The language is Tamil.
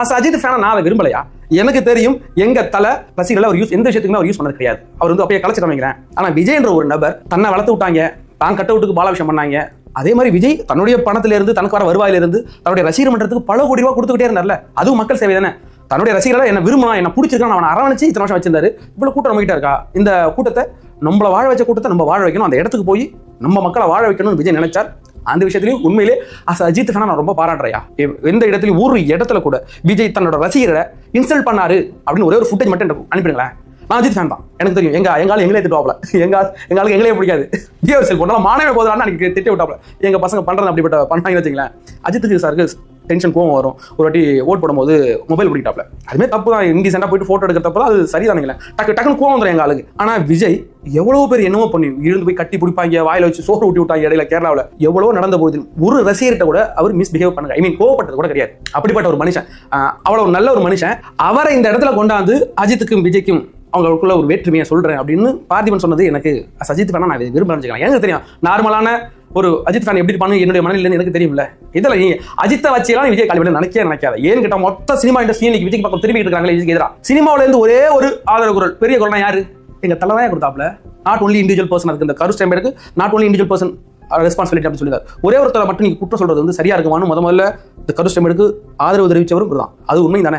அஜித் ஃபேனை நான் அதை விரும்பலையா? எனக்கு தெரியும் எங்க தலை ரசிகர்கள் அவர் எந்த விஷயத்துக்குமே அவர் யூஸ் பண்ணது கிடையாது. அவர் அப்பயே கலைச்சு காமிக்கிறேன். ஆனா விஜய் என்ற ஒரு நபர் தன்னை வளர்த்து விட்டாங்க, தான் கட்ட விட்டுக்கு பாலாபிஷம் பண்ணாங்க. அதே மாதிரி விஜய் தன்னுடைய பணத்தில இருந்து தனக்கு வர வருவாயிலிருந்து தன்னுடைய ரசிகர் மன்றத்துக்கு பல கோடி ரூபாய் கொடுத்துக்கிட்டே இருந்தார்ல, அதுவும் மக்கள் சேவை தானே. தன்னுடைய ரசிகர்களை என்ன விரும்பினா என்ன பிடிச்சிருக்கான் அவனை அரவணைச்சு இத்தனை வருஷம் வச்சிருந்தாரு. இவ்வளவு கூட்டம் நம்ம கிட்ட இருக்கா? இந்த கூட்டத்தை நம்மள வாழ வச்ச கூட்டத்தை நம்ம வாழ வைக்கணும், அந்த இடத்துக்கு போய் நம்ம மக்களை வாழ வைக்கணும்னு விஜய் நினைச்சார். அந்த விஷயத்திலையும் உண்மையிலே அஜித் ஃபேனை நான் ரொம்ப பாராட்டுறையா. எந்த இடத்துலையும் ஒரு இடத்துல கூட விஜய் தன்னோட ரசிகரை இன்சல்ட் பண்ணாரு அப்படின்னு ஒரே ஒரு ஃபுட்டேஜ் மட்டும் அனுப்பிடுங்களேன். நான் அஜித் ஃபேன் தான், எனக்கு தெரியும். எங்காலும் எங்களே திட்டுவாப்ல, எங்களுக்கு எங்களே பிடிக்காது. பிஹேவியர் செல் போனாலும் மானவே போதான்னு எனக்கு திட்டி விட்டாப்ல. எங்க பசங்க பண்றது அப்படிப்பட்ட பண்ணாங்கன்னு வச்சுங்களேன். அஜித்துக்கு சாருக்கு டென்ஷன் கோவம் வரும். ஒரு வாட்டி ஓட் போடும்போது மொபைல் பிடிக்கிட்டாப்ல. அதுமே தப்பு தான். இன்டிசென்டா போயிட்டு போட்டோ எடுக்கிறப்ப அது சரிதானுங்களேன். டக்குன்னு கோவம் வந்துடும் எங்க ஆளுக்கு. ஆனா விஜய் எவ்வளவு பேர் என்னவோ பண்ணி இழுந்து போய் கட்டி பிடிப்பாங்க, வாயில வச்சு சோறு ஊட்டி விட்டாங்க. இடையில கேரளாவில் எவ்வளவு நடந்த போது ஒரு ரசிகர்கிட்ட கூட அவர் மிஸ்பிஹேவ் பண்ணுங்க, கோவப்பட்டது கூட கிடையாது. அப்படிப்பட்ட ஒரு மனுஷன், அவ்வளவு நல்ல ஒரு மனுஷன், அவரை இந்த இடத்துல கொண்டாந்து அஜித்துக்கும் விஜய்க்கும் அவங்களுக்குள்ள ஒரு வேற்றுமையை சொல்றேன் அப்படின்னு பார்த்திபன் சொன்னது எனக்கு அஜித் ஃபேனா நான் விரும்ப நினைச்சுக்கலாம். எனக்கு தெரியும் நார்மலான ஒரு அஜித் ஃபேன் எப்படி பண்ணு என்னுடைய மனநிலை எனக்கு தெரியும்ல. இதுல நீ அஜித்தை வச்செல்லாம் விஜய் காலி நினைக்காத. ஏன்னு கேட்டா மொத்த சினிமா இண்டஸ்ட்ரி இன்னைக்கு விஜய் பக்கம் திரும்பிட்டு இருக்காங்களே விஜய்க்கு எதிராக. சினிமாவில இருந்து ஒரே ஒரு ஆதரவு குரல், பெரிய குரல்னா யாரு? எங்க தலைதான் கொடுத்தாப்ல. நாட் ஒன்லி இண்டிவிஜுவல் பர்சன், அதுக்கு இந்த கருஸ் டைம் இருக்கு. Not only individual person responsibility அப்படின்னு சொல்லியிருக்காரு. ஒரே ஒருத்தரை மட்டும் நீங்க குற்றம் சொல்றது சரியா இருக்குமான்னு முதல்ல இந்த கருஸ் டைம் எடுக்கு ஆதரவு தெரிவிச்சவரும் தான். அது உண்மை தானே.